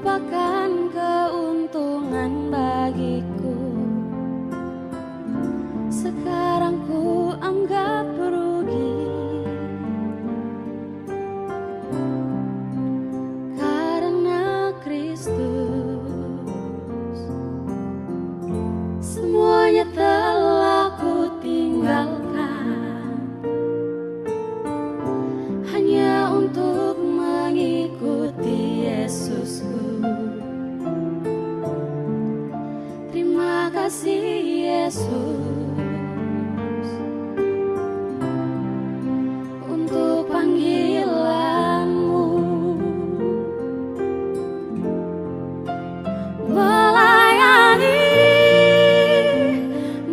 merupakan keuntungan bagiku. Sekarang ku anggap rugi, karena Kristus semuanya telah ku tinggalkan, hanya untuk mengikuti Yesusku. Terima kasih Yesus untuk panggilanmu, melayani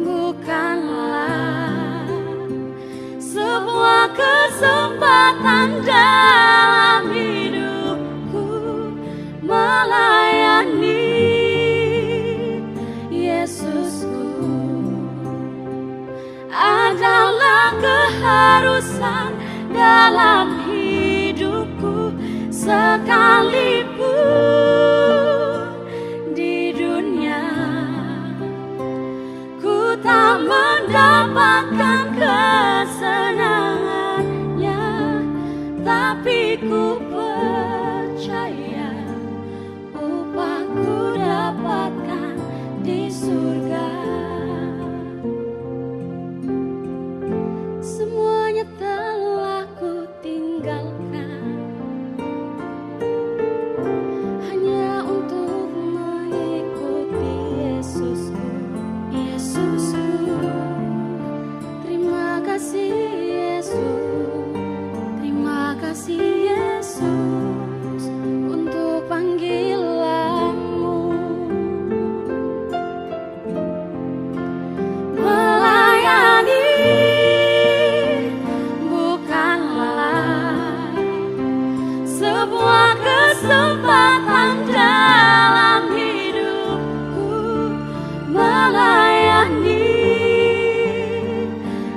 bukanlah sebuah kesempatan dalam hidupku. Melayani Yesusku adalah keharusan dalam hidupku. Sekalipun di dunia ku tak mendapatkan kesenangannya, tapi ku percaya upahku dapatkan di surga. Semuanya telah ku tinggalkan, hanya untuk mengikuti Yesusku. Yesusku, terima kasih Yesus, terima kasih Yesus untuk panggilanmu. Melayani bukanlah sebuah kesempatan dalam hidupku. Melayani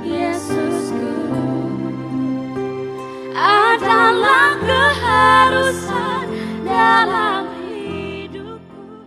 Yesusku adalah keharusan dalam hidupku.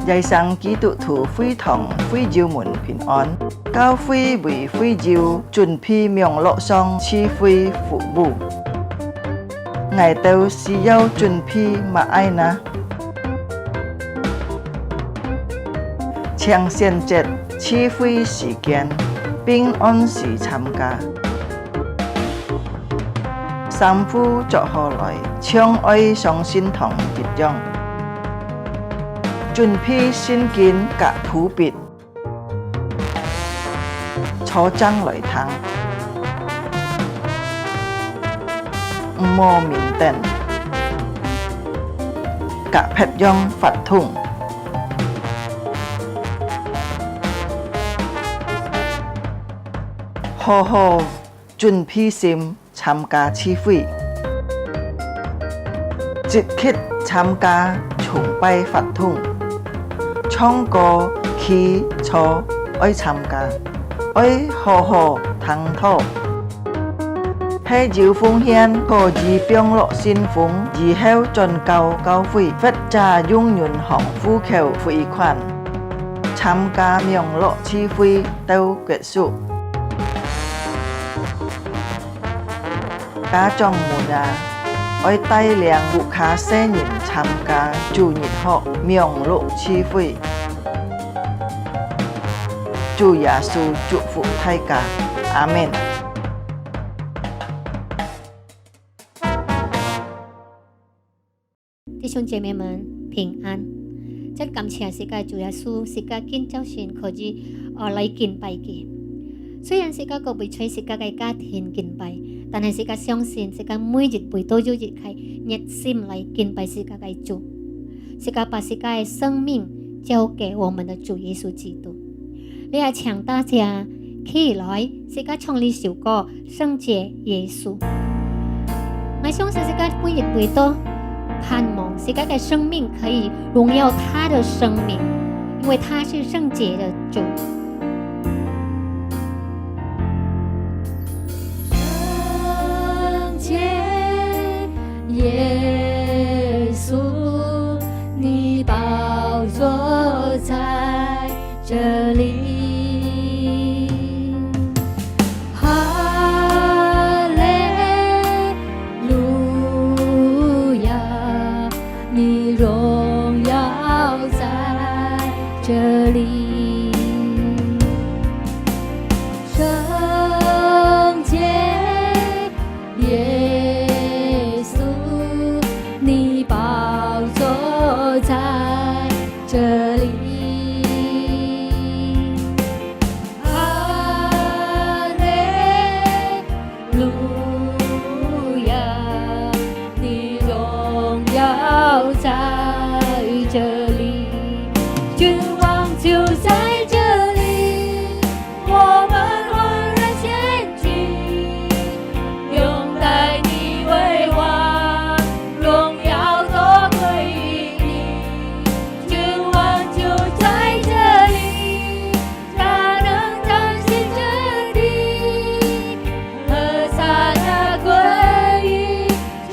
耶生基督徒會堂會友們平安，教會為會友準備網絡上慈惠服務。我哋需要準備乜嘢呢？請選擇慈惠時間，並按時參加。三步做下來，將愛相信堂一樣。準備聖經及譜別，初章來聽，唔好面等，及培養法通，好好準備心參加慈惠，積極參加崇拜法通。唱歌、祈禱愛參加，愛好好聽討。係照奉獻可以變落信奉，以後進教教會，或者用銀行戶口匯款。參加網絡慈惠到結束。家長們啊，愛帶領顧客新人參加主日學網絡慈惠。主耶穌祝福大家，阿們。弟兄姐妹們平安，真感謝世界主耶穌，世界建造神可以嚟敬拜嘅。雖然世界個會取世界嘅家庭敬拜，但係世界相信世界每日會都要係熱心嚟敬拜世界嘅主。世界把世界嘅生命交給我們的主耶穌基督。你係請大家起來，世界唱呢首歌聖潔耶穌。我相信世界每日會都盼望世界的生命可以榮耀他的生命，因為他是聖潔的主。聖潔耶穌，你寶座在這裡。这里，聖潔耶穌，你寶座在這裡。哈利路亞，你榮耀在這裡。君王就在這裡，我們歡然獻祭，擁戴你為王，榮耀都歸於你。君王就在這裡，他能彰顯真理，和撒那歸於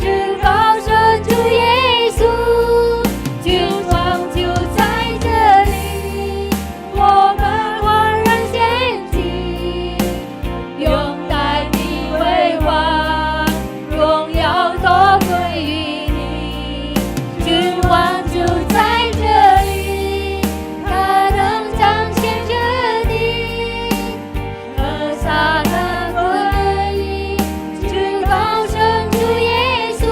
至高神主耶穌。君王就在這裡，我們歡然獻祭，擁戴你為王，榮耀都歸於你。君王就在這裡，他能彰顯真理，和撒那歸於至高神主耶穌，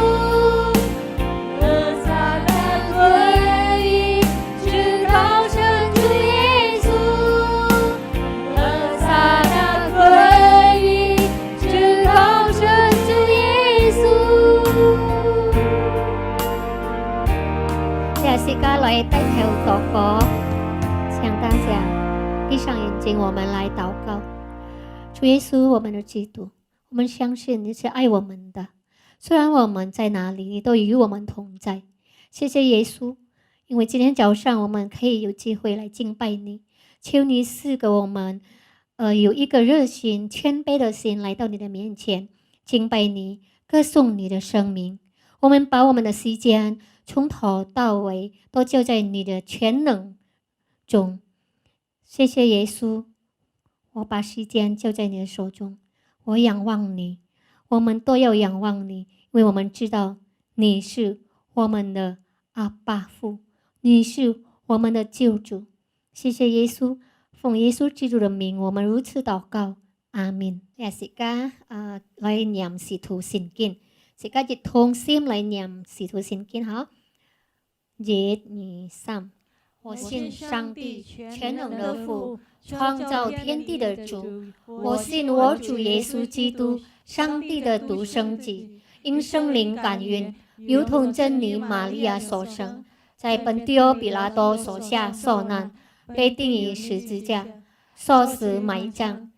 和撒那歸於至高神主耶穌，和撒那歸於至高神主耶穌。在世界來帶頭禱告，請大家閉上眼睛，我們來禱告。主耶穌，我們的基督，我們相信你是愛我們的，雖然我們在哪裡，你都與我們同在。謝謝耶穌，因為今天早上我們可以有機會來敬拜你，求你賜給我們有一個熱心謙卑的心來到你的面前敬拜你，歌頌你的生命。我們把我們的時間從頭到尾都交在你的全能中。谢谢耶稣，我把时间交在你的手中，我仰望你，我们都要仰望你，因为我们知道你是我们的阿爸父，你是我们的救主。谢謝耶穌，奉耶穌基督的名，我們如此禱告，阿們。而家來念使徒信經，而家亦同心來念使徒信經哈。1、2、3，我信上帝全能的父，創造天地的主，我信我主耶穌基督，上帝的獨生子，因聖靈感孕，如同真理瑪利亞所生，在本地歐比拉多手下受難，被釘於十字架，受死埋葬，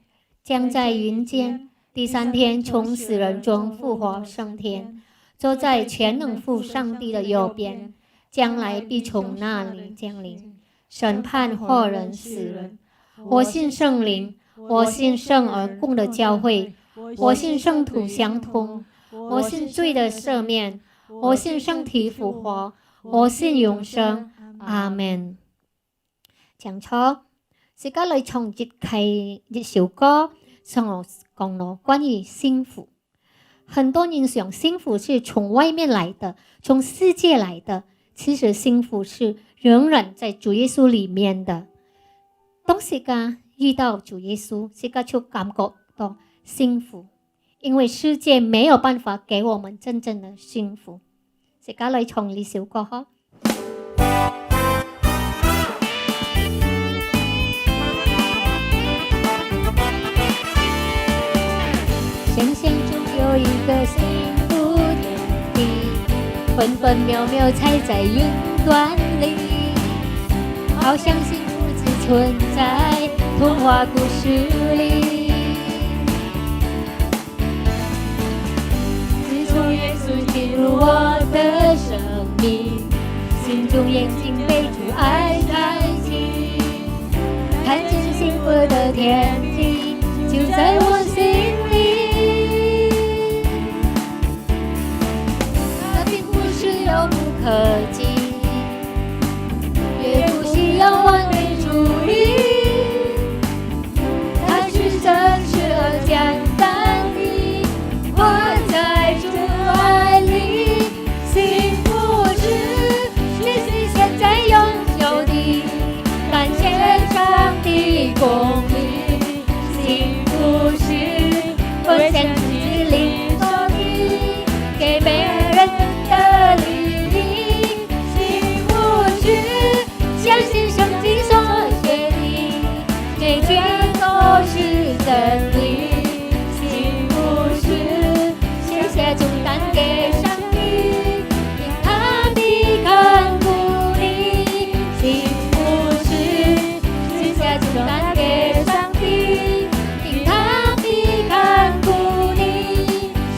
將在雲間，第3天從死人中復活升天，坐在全能父上帝的右邊，將來必從那裡降臨，審判活人死人。我信聖靈，我信聖而共的教會，我信聖徒相通，我信罪的赦免，我信身體復活，我信永生。阿們。講錯，而家來從一首歌上講了關於幸福。很多人想幸福是從外面來的，從世界來的，其實幸福是仍然在主耶穌裡面的。當時間遇到主耶穌，時間就感覺到幸福，因為世界沒有辦法給我們真正的幸福。時間來從呢首歌呵。想象中有一個幸福天地，分分秒秒踩在雲端裡，好像幸福只存在童話故事裡。自從耶穌進入我的生命，心中眼睛被主愛開啟，看見幸福的天地就在我心裡。遙不可及，也不需要完美主義，它是真實而簡單的活在主愛裡。幸福是學習現在擁有的，感謝上帝公義。幸福是分享自己靈所的，給別人的禮。相信聖經所寫的，每句都是真理。幸福是卸下重擔給上帝，因他必看顧你。幸福是卸下重擔給上帝，因他必看顧你。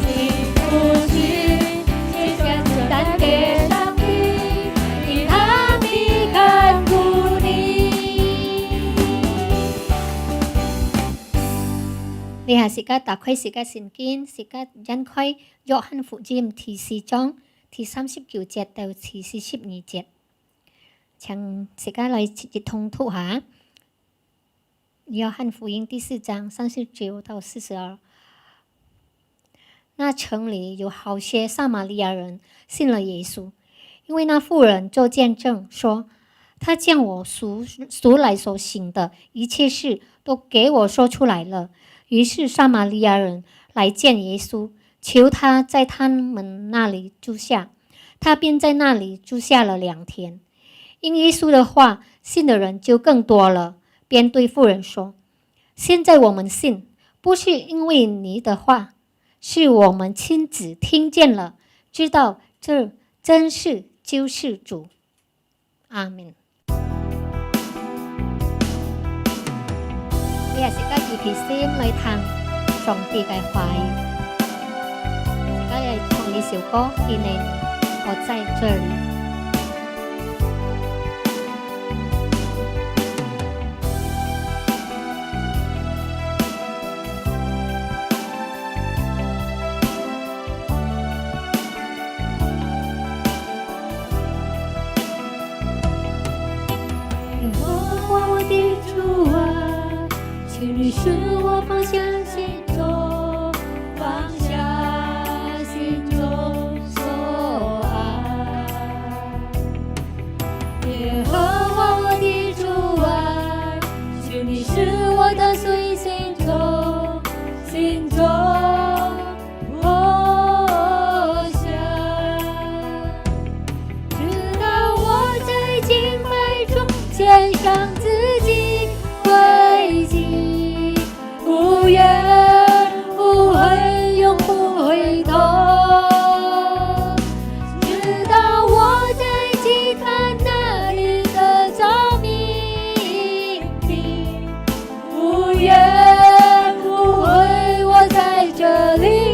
幸福是卸下重擔給上帝，因他必看顧你下時間打開時間聖經，時間引開約翰福音第4章第39節到第42節，請時間來一同讀下。約翰福音第4章39到42。那城裡有好些撒瑪利亞人信了耶穌，因為那婦人做見證說，他將我素來所行的一切事都給我說出來了。於是撒瑪利亞人來見耶穌，求他在他們那裡住下，他便在那裡住下了2天。因耶穌的話，信的人就更多了，便對婦人說，現在我們信，不是因為你的話，是我們親自聽見了，知道這真是救世主。阿們。你係時間以皮心來聽上帝嘅話語，時間嚟唱呢首歌，紀念我在這裡。请你使我放下心中，放下心中所爱。耶和华我的主啊，请你使我的随心中，心中我想，直到我在敬拜中献上自己归己，无怨无悔，永不回头。直到我在祭坛那里得着命定，无怨无悔，我在这里。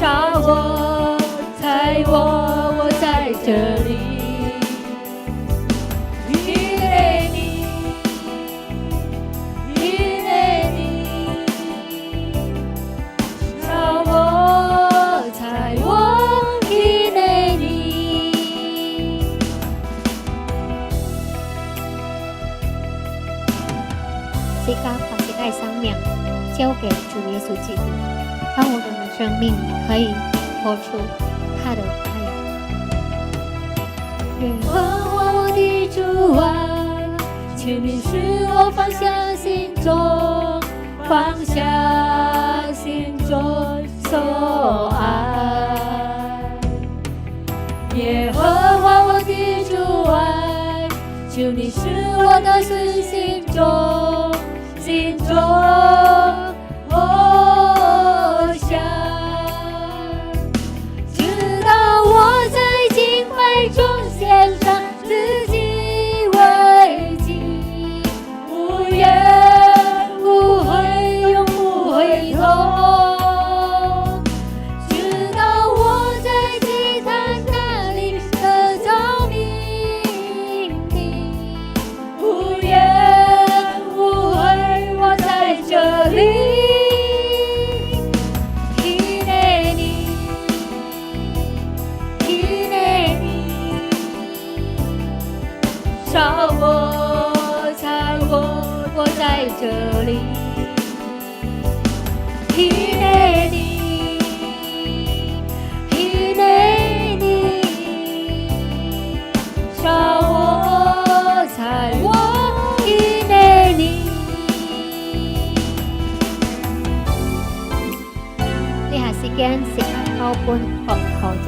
杀我，踩我，我在这里。依赖你，依赖你。杀我，踩我，依赖你。谁敢把谁的生命交给主耶稣基督，让我们的生命可以活出他的爱。耶和华我的主啊，请你使我放下心中，放下心中所爱。耶和华我的主啊，求你使我的随心中，心中我想，直到我在敬拜中献上自己为己，无怨无悔，永不回头。直到我在祭坛那里得着命定，无怨无悔，我在这里。依赖你，依赖你。杀我，踩我，我在这里。依赖你，依赖你。杀我，踩我，依赖你。呢下時間時刻交半學校陣。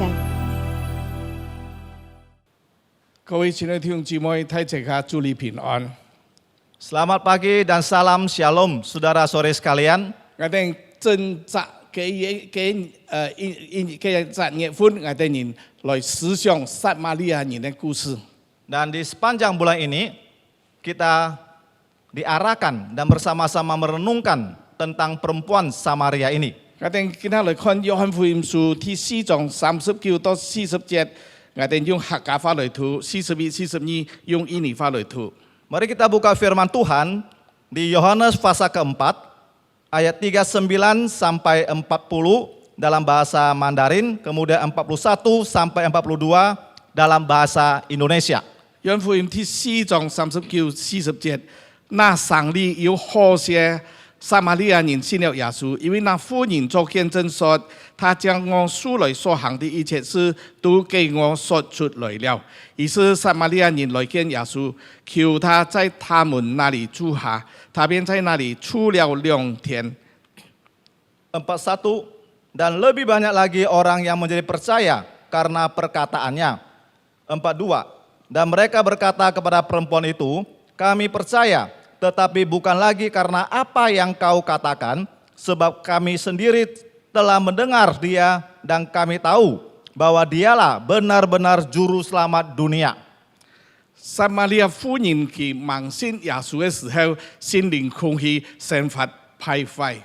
各位亲爱的弟兄姊妹，大家祝你平安。 Selamat pagi dan salam shalom saudara sore sekalian. 我哋正集嘅集月份，我哋人來思想撒瑪利亞人嘅故事。 Dan di sepanjang bulan ini kita diarahkan dan bersama-sama merenungkan tentang perempuan Samaria ini. 我哋今日來看約翰福音書第4章39到40節，我哋用客家話來讀，41、42用印尼話來讀。 Mari kita buka firman Tuhan di Yohanes pasal keempat ayat 39 sampai 40 dalam bahasa Mandarin, kemudian 41 sampai 42 dalam bahasa Indonesia. 約翰福音第4章39、40節，那城裏有好些撒瑪利亞人信了耶穌，因為那婦人作見證說，他將我素來所行的一切事都給我說出來了。於是撒瑪利亞人來見耶穌，求他在他們那裡住下，他便在那裡住了2天。 41 dan lebih banyak lagi orang yang menjadi percaya karena perkataannya. 42 dan mereka berkata kepada perempuan itu, kami percaya, tetapi bukan lagi karena apa yang kau katakan, sebab kami sendiri telah mendengar dia dan kami tahu bahwa dialah benar-benar juru selamat dunia. 撒瑪利亞婦人佢盲信耶穌嘅時候，心靈空虛，生活敗壞。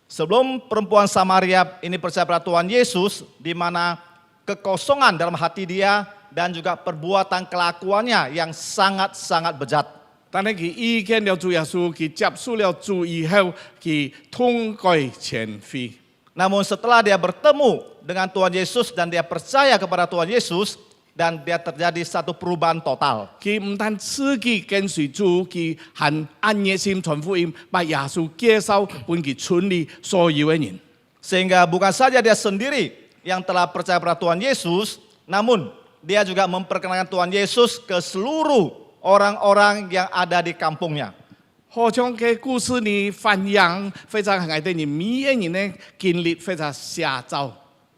Sebelum perempuan Samaria ini percaya pada Tuhan Yesus, di mana kekosongan dalam hati dia dan juga perbuatan kelakuannya yang sangat-sangat bejat. 但係佢遇見了主耶穌，佢接受了主以後，佢痛改前非。Namun setelah dia bertemu dengan Tuhan Yesus dan dia percaya kepada Tuhan Yesus, dan dia terjadi satu perubahan total. 佢唔單自己跟隨主，佢還按熱心傳福音，把耶穌介紹俾佢村裏所有嘅人。 Sehingga bukan saja dia sendiri yang telah percaya pada Tuhan Yesus, namun dia juga memperkenalkan Tuhan Yesus ke seluruh orang-orang yang ada di kampungnya. 好像嘅故事呢，反映非常係對人每一人嘅經歷非常寫照。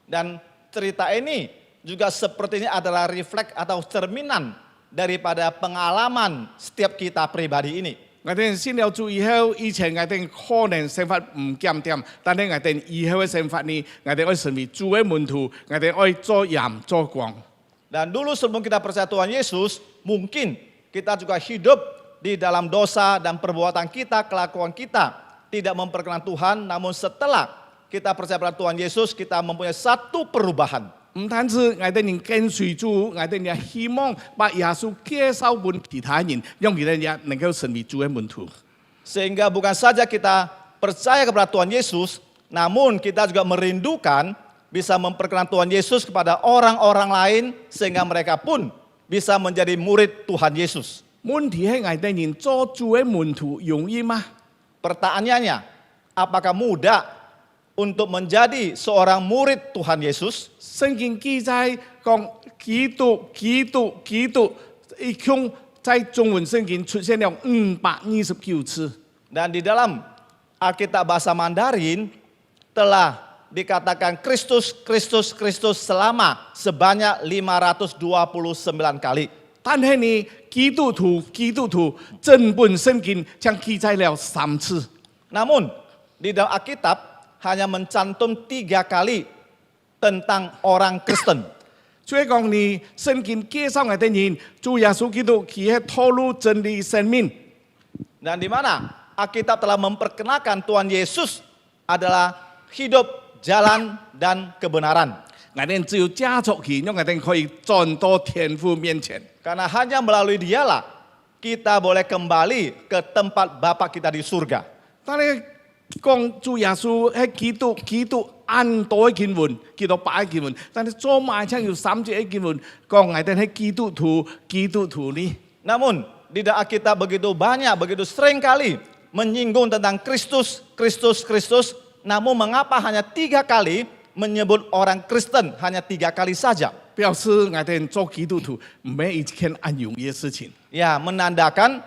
Dan cerita ini juga sepertinya adalah refleks atau cerminan daripada pengalaman setiap kita pribadi ini. 我哋信了主以後，以前我哋可能生活唔檢點，但係我哋以後嘅生活呢，我哋愛成為主嘅門徒，我哋愛做鹽做光。 Dan dulu sebelum kita percaya Tuhan Yesus, mungkin kita juga hidup di dalam dosa dan perbuatan kita, kelakuan kita tidak memperkenan Tuhan. Namun setelah kita percaya pada Tuhan Yesus, kita mempunyai satu perubahan. 唔單止我哋人跟隨主，我哋也希望把耶穌介紹俾其他人，讓佢哋也能夠成為主嘅門徒。 Sehingga bukan saja kita percaya kepada Tuhan Yesus, namun kita juga merindukan bisa memperkenalkan Tuhan Yesus kepada orang-orang lain, sehingga mereka pun bisa menjadi murid Tuhan Yesus. 問題係我哋人做主嘅門徒容易嗎？ Pertanyaannya, apakah mudah untuk menjadi seorang murid Tuhan Yesus? 聖經記載講基督，一共在中文聖經出現了529次。 Dan di dalam Alkitab bahasa Mandarin telah dikatakan Kristus selama sebanyak 529 kali. 但係呢，基督徒整本聖經將記載了3次。 Namun di dalam Alkitab hanya mencantum 3 kali tentang orang Kristen. 所以講呢，聖經介紹我哋人，主耶穌基督佢係透露真理生命。 Dan di mana Alkitab telah memperkenalkan Tuhan Yesus adalah hidup, jalan, dan kebenaran. 我哋只有加速佢，讓我哋可以轉到天父面前。 Karena hanya melalui dialah kita boleh kembali ke tempat Bapa kita di surga. 但係講主耶穌係基督按多嘅經文，基督8嘅經文，但係做埋唱要3節嘅經文，講我哋係基督徒呢？ Namun di dalam Alkitab begitu banyak, begitu sering kali menyinggung tentang Kristus. Namun mengapa hanya 3 kali menyebut orang Kristen hanya 3 kali saja? 表示我哋做基督徒唔係一件很容易嘅事情。 Ya, menandakan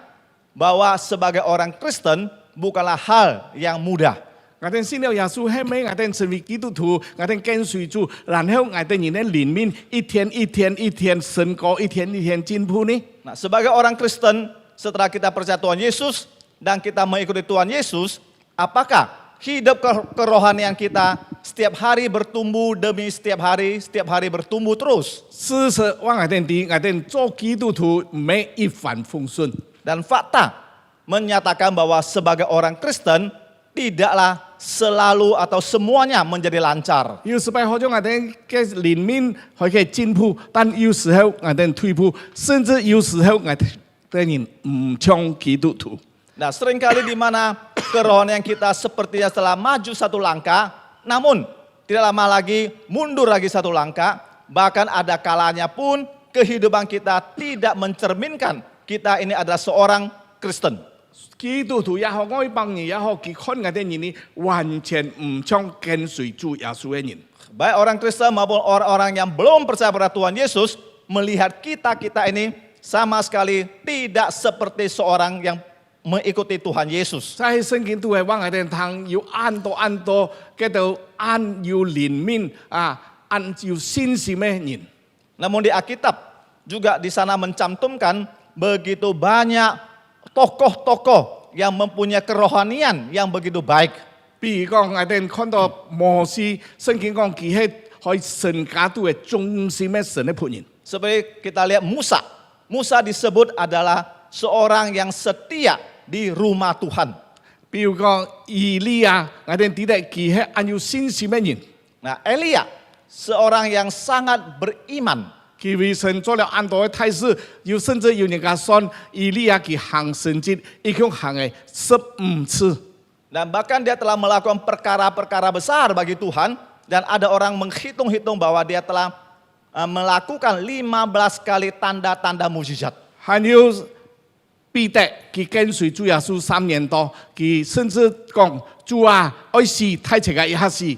bahwa sebagai orang Kristen bukanlah hal yang mudah. 我哋信了耶穌係咪？我哋成為基督徒，我哋跟隨主，然後我哋人嘅靈命一天升高，一天進步呢？ Nah, sebagai orang Kristen, setelah kita percaya Tuhan Yesus dan kita mengikuti Tuhan Yesus, apakah hidup kerohanian kita setiap hari bertumbuh demi setiap hari bertumbuh terus? 事實我哋做基督徒唔係一帆風順。 Dan fakta menyatakan bahwa sebagai orang Kristen tidaklah selalu atau semuanya menjadi lancar. 有時候好像我哋嘅靈命可以進步，但有時候我哋退步，甚至有時候我哋人唔像基督徒。 Nah, seringkali di mana kerohanian kita sepertinya telah maju satu langkah, namun tidak lama lagi mundur lagi satu langkah. Bahkan ada kalanya pun kehidupan kita tidak mencerminkan kita ini adalah seorang Kristen. 基督徒也好，愛幫人也好，佢看我哋人呢，完全唔像跟隨主耶穌嘅人。 Baik orang Kristen maupun orang-orang yang belum percaya pada Tuhan Yesus, melihat kita ini sama sekali tidak seperti seorang yang mengikuti Tuhan Yesus. 在聖經都係話我哋通要按多，叫做按要憐憫按要信心嘅人。 Namun di Alkitab juga di sana mencantumkan begitu banyak tokoh-tokoh yang mempunyai kerohanian yang begitu baik. 比如講，我哋看到摩西，聖經講佢係可以神家都係忠心嘅神嘅僕人。 Seperti kita lihat Musa disebut adalah seorang yang setia di rumah Tuhan. 比如講以利亞，我哋睇到佢係按要信心嘅人。 Nah, Elia seorang yang sangat beriman. 佢為神做了很多嘅大事，甚至有人家算以利亞佢行神蹟，一共行嘅15次。Dan bahkan dia telah melakukan perkara-perkara besar bagi Tuhan. Dan ada orang menghitung-hitung bahwa dia telah melakukan 15 kali tanda-tanda mujizat. 还有彼得，佢跟隨主耶穌3年多，佢甚至講主啊，愛死太遲嘅一刻死。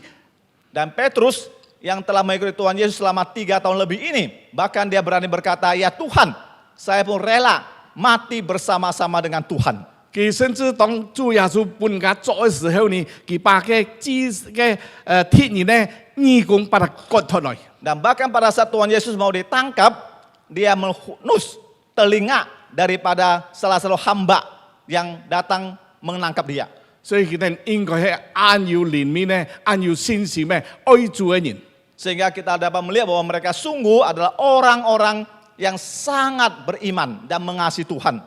Dan Petrus yang telah mengikuti Tuhan Yesus selama 3 tahun lebih ini, bahkan dia berani berkata, ya Tuhan, saya pun rela mati bersama-sama dengan Tuhan. 佢甚至當主耶穌搬架作嘅時候呢，佢把嘅鐵人呢義工把它割出來。 Dan bahkan pada saat Tuhan Yesus mau ditangkap, dia menghunus telinga daripada salah satu hamba yang datang menangkap dia. 所以佢哋應該係按要憐憫呢，按要信心呢，愛主嘅人。 Sehingga kita dapat melihat bahwa mereka sungguh adalah orang-orang yang sangat beriman dan mengasihi Tuhan.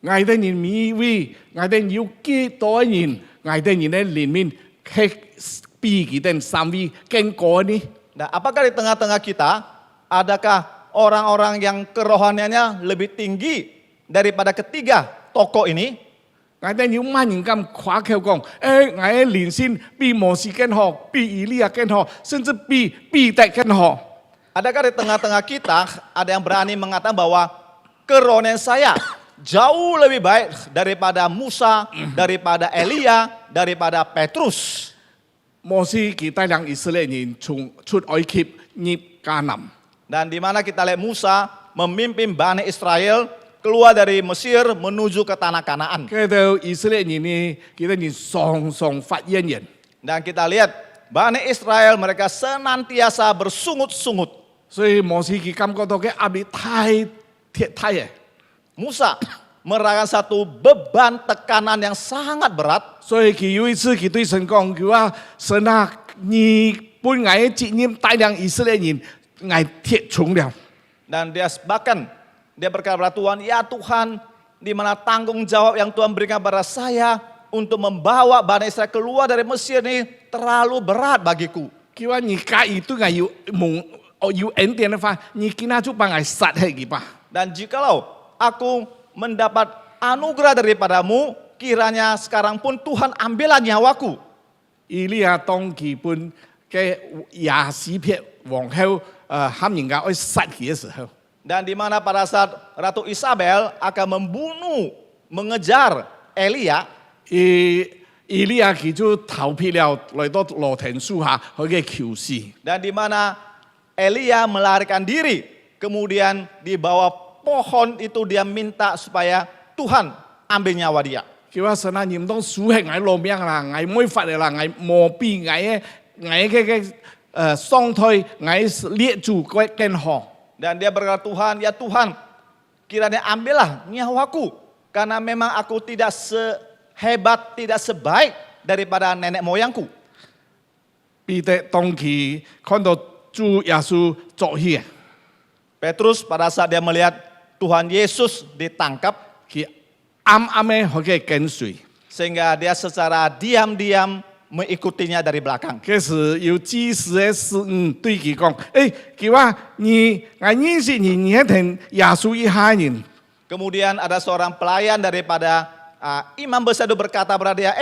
嗌啲人以為，嗌啲要幾多人，嗌啲人呢憐憫，係比佢哋三位更高呢？ Nah, apakah di tengah-tengah kita adakah orang-orang yang kerohaniannya lebih tinggi daripada ketiga tokoh ini? 嗌啲要萬人咁誇口講，誒，嗌連線比摩西更好，比以利亞更好，甚至比彼得更好。 Adakah di tengah-tengah kita ada yang berani mengatakan bahwa kerohanian saya jauh lebih baik daripada Musa, daripada Elia, daripada Petrus? 摩西佢帶領以色列人從出埃及入迦南， Dan di mana kita lihat Musa memimpin Bani Israel keluar dari Mesir menuju ke tanah Kanaan. 佢到以色列人呢，佢哋人雙雙發言人， Dan kita lihat Bani Israel mereka senantiasa bersungut-sungut. 所以摩西佢感覺到嘅壓力太嘅。 Musa merasakan satu beban tekanan yang sangat berat. 所以佢有一次佢對神講：佢話神啊，你本來嘅責任帶領以色列人，我鐵重了。 Dan dia bahkan dia berkata kepada Tuhan, ya Tuhan, di mana tanggung jawab yang Tuhan berikan kepada saya untuk membawa Bani Israel keluar dari Mesir ini terlalu berat bagiku. 佢話你介意都係要恩典嘅話，你見下就幫我殺氣佢吧。 Dan jikalau aku mendapat anugerah daripadamu, kiranya sekarang pun Tuhan ambillah nyawaku. 以利亞當佢本嘅24撇皇后喊人家愛殺佢嘅時候， Dan di mana pada saat Ratu Isabel akan mengejar Elia, 以利亞佢就逃避了，來到羅亭樹下佢嘅求死。 dan di mana Elia melarikan diri, kemudian di bawah pohon itu dia minta supaya Tuhan ambil nyawa dia. 佢話神啊，你唔當數係我攞命啦，我冇法嚟啦，我磨逼我嘅雙腿，我列住個更好。 Dan dia berkata, Tuhan, ya Tuhan, kiranya ambillah nyawaku, karena memang aku tidak sehebat, tidak sebaik daripada nenek moyangku. 彼得當佢看到主耶穌作戲， Petrus pada saat dia melihat Tuhan Yesus ditangkap, 佢啱啱嘅佢嘅跟隨。 sehingga dia secara diam-diam mengikutinya dari belakang. 嗰時有祭司嘅師對佢講：佢話我認識你，你一定耶穌一下人。 Kemudian ada seorang pelayan daripada imam besar itu berkata kepada dia,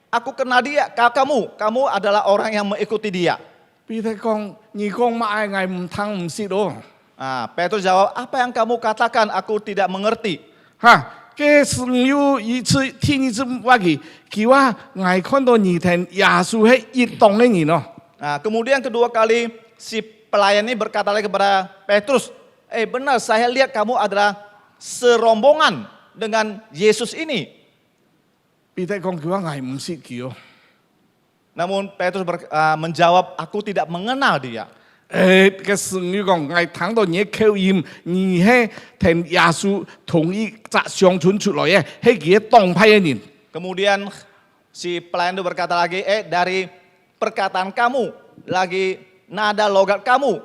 aku kenal dia, kamu adalah orang yang mengikuti dia. 彼得講：你講乜嘢？我唔聽唔識咯。 Petrus jawab, apa yang kamu katakan aku tidak mengerti. 嗰時有一次聽一次話佢話我看到你同耶穌係一黨嘅人咯。 Kemudian kedua kali si pelayan ini berkata lagi kepada Petrus, benar saya lihat kamu adalah serombongan dengan Yesus ini. 彼得講：佢話我唔識佢。 Namun Petrus menjawab, aku tidak mengenal dia. 嗰時你講我聽到你嘅口音，你係同耶穌同一隻相傳出來嘅，係佢嘅黨派嘅人。 Kemudian si pelayan itu berkata lagi, dari perkataan kamu, lagi nada logat kamu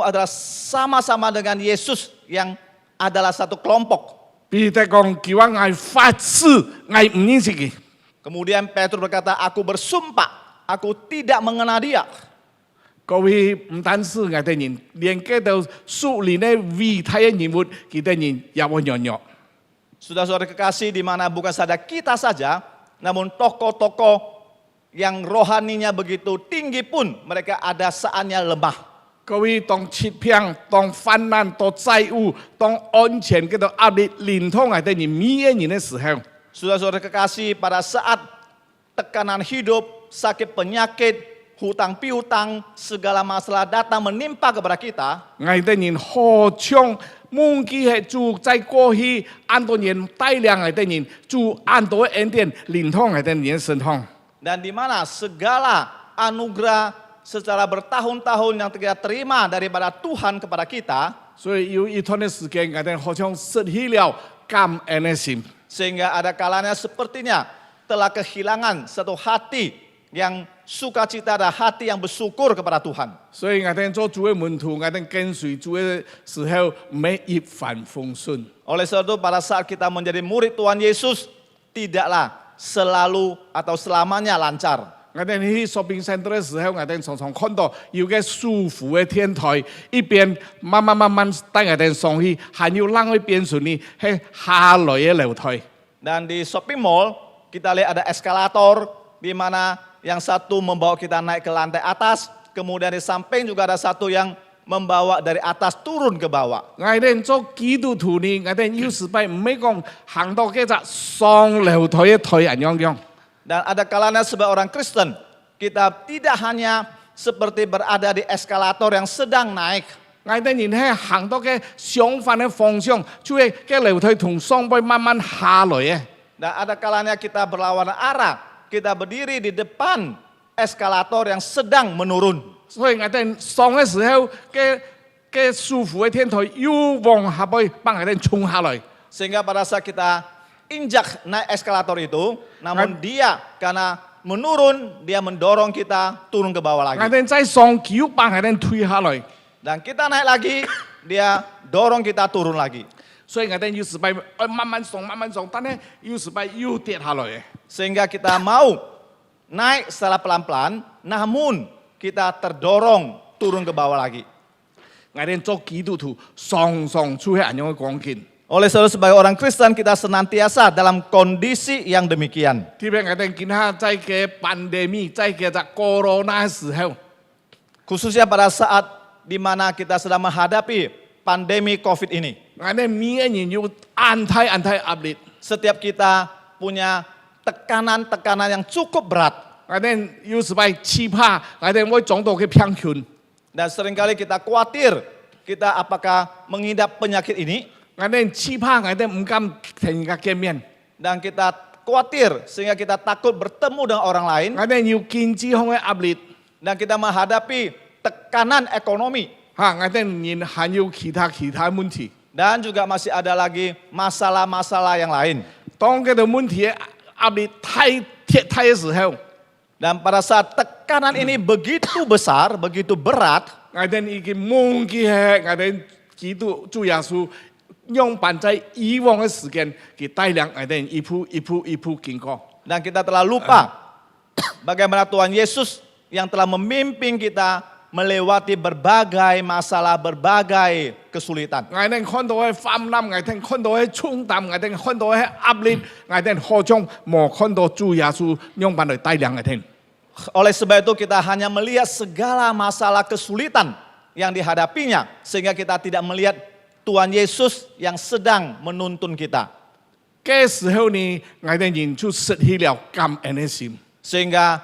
adalah sama-sama dengan Yesus yang adalah satu kelompok. 彼得講：佢話我發誓，我唔認識佢。 Kemudian Petrus berkata, aku bersumpah, aku tidak mengenal dia. 各位唔單是我哋人，連嗰度屬靈嘅偉大嘅人物，佢哋人也會軟弱。 Saudara-saudara kekasih, di mana bukan saja kita saja, namun tokoh-tokoh yang rohaninya begitu tinggi pun mereka ada saatnya lemah. 各位當切片、當患難、當債務、當安全嗰度壓力連通係對你每一年嘅時候， Saudara-saudara kekasih, pada saat tekanan hidup, sakit penyakit, hutang piutang, segala masalah datang menimpa kepada kita, 係對人好像忘記係主在過去按多年帶領係對人主按多恩典連通係對人身上。 dan di mana segala anugerah secara bertahun-tahun yang kita terima daripada Tuhan kepada kita, 所以有一段嘅時間，係對好像失去了感恩嘅心。 sehingga ada kalanya sepertinya telah kehilangan satu hati yang sukacita dan hati yang bersyukur kepada Tuhan. 所以我哋做主嘅門徒，我哋跟隨主嘅時候，每一帆風順。 Oleh sebab itu pada saat kita menjadi murid Tuhan Yesus, tidaklah selalu atau selamanya lancar. 我哋去 shopping center 嘅時候，我哋常常看到有個舒服嘅天台，一邊慢慢帶我哋上去，還有另一邊順利係下來嘅樓梯。 Dan di shopping mall, kita lihat ada eskalator di mana yang satu membawa kita naik ke lantai atas, kemudian di samping juga ada satu yang membawa dari atas turun ke bawah. 我哋做基督徒呢，我哋有時擺唔係講行到嗰隻上樓梯嘅台人樣。 Dan ada kalanya sebagai orang Kristen, kita tidak hanya seperti berada di eskalator yang sedang naik. 我哋人係行到嘅相反嘅方向，就係嘅樓梯同上邊慢慢下來嘅。 Dan ada kalanya kita berlawanan arah, kita berdiri di depan eskalator yang sedang menurun. 所以我哋上嘅時候嘅舒服嘅天台又往下邊幫我哋衝下來。 Sehingga pada saat kita injak naik eskalator itu, namun dia karena menurun, dia mendorong kita turun ke bawah 我 lagi. 哋再上橋幫我哋推下來。 Dan kita naik lagi, dia dorong kita turun lagi. 所以我哋有時擺慢慢上，但係有時擺又跌下來嘅。 Sehingga kita mau naik secara pelan-pelan, namun kita terdorong turun ke bawah lagi. 我哋做基督徒常常出現咁樣嘅光景。 Oleh sebab sebagai orang Kristen kita senantiasa dalam kondisi yang demikian. 特別我哋見下在嘅pandemi，在嘅corona 嘅時候， Khususnya pada saat di mana kita sedang menghadapi pandemi COVID ini. 我哋每一年要安泰壓力， Setiap kita punya tekanan-tekanan yang cukup berat. 我哋有時擺害怕，我哋會撞到嘅偏權。 Dan seringkali kita khawatir kita apakah mengidap penyakit ini. 我哋害怕，我哋唔敢同人家見面。 Dan kita khawatir sehingga kita takut bertemu dengan orang lain. 我哋要經濟上嘅壓力， Dan kita menghadapi tekanan ekonomi. 我哋人還有其他問題。 Dan juga masih ada lagi masalah-masalah yang lain. 當嗰度問題壓力太嘅時候， Dan pada saat tekanan ini begitu besar, begitu berat, 我哋已經忘記係我哋基督主耶穌用辦在以往嘅時間，佢帶領我哋一步經過。 dan kita telah lupa bagaimana Tuhan Yesus yang telah memimpin kita melewati berbagai masalah, berbagai kesulitan. 我哋看到嘅泛濫，我哋看到嘅重擔，我哋看到嘅壓力，我哋好像冇看到主耶穌用辦嚟帶領我哋。 Oleh sebab itu kita hanya melihat segala masalah kesulitan yang dihadapinya, sehingga kita tidak melihat Tuhan Yesus yang sedang menuntun kita. 嘅時候呢，我哋人就失去了感恩嘅心。 Sehingga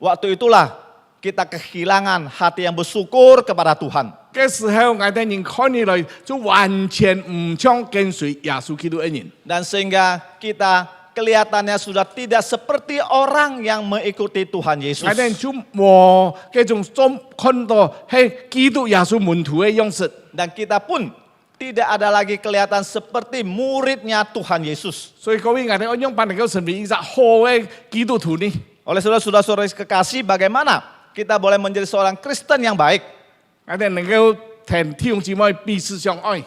waktu itulah kita kehilangan hati yang bersyukur kepada Tuhan. 嘅時候，我哋人看起來就完全唔想跟隨耶穌基督嘅人。 Dan sehingga kita kelihatannya sudah tidak seperti orang yang mengikuti Tuhan Yesus. 我哋就冇嗰種中看到係基督耶穌門徒嘅樣式。 Dan kita pun tidak ada lagi kelihatan seperti muridnya Tuhan Yesus. 所以各位，我哋用辦嚟到成為一個好嘅基督徒呢？ Oleh saudara-saudara kekasih, bagaimana kita boleh menjadi seorang Kristen yang baik? 我哋能夠同弟兄姊妹彼此相愛。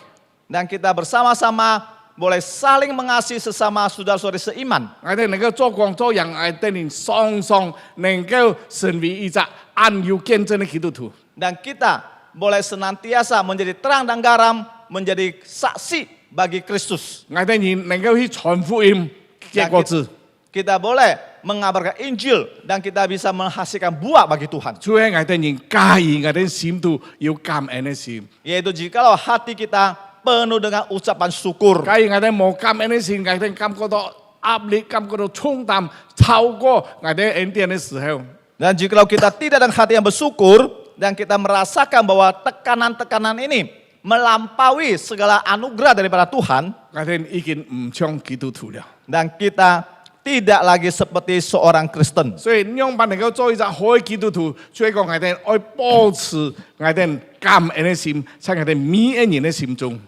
Dan kita bersama-sama boleh saling mengasihi sesama saudara-saudari seiman. 我哋能夠做工作人，我哋能常常能夠成為一個按有見證嘅基督徒。 Dan kita boleh senantiasa menjadi terang dan garam, menjadi saksi bagi Kristus. 我哋能夠去傳福音，結果子。kita boleh mengabarkan Injil dan kita bisa menghasilkan buah bagi Tuhan. 主喺我哋人介意我哋心度要感恩嘅心， Yaitu jikalau hati kita penuh dengan ucapan syukur. 介意我哋冇感恩嘅心，我哋感覺到壓力，感覺到重擔，超過我哋恩典嘅時候， Dan jikalau kita tidak dengan hati yang bersyukur dan kita merasakan bahwa tekanan-tekanan ini melampaui segala anugerah daripada Tuhan, 我哋已經唔像基督徒了。 dan kita tidak lagi seperti seorang Kristen. 所以讓辦能夠做一個好嘅基督徒，所以講我哋愛保持我哋感恩嘅心，在我哋每一人嘅心中。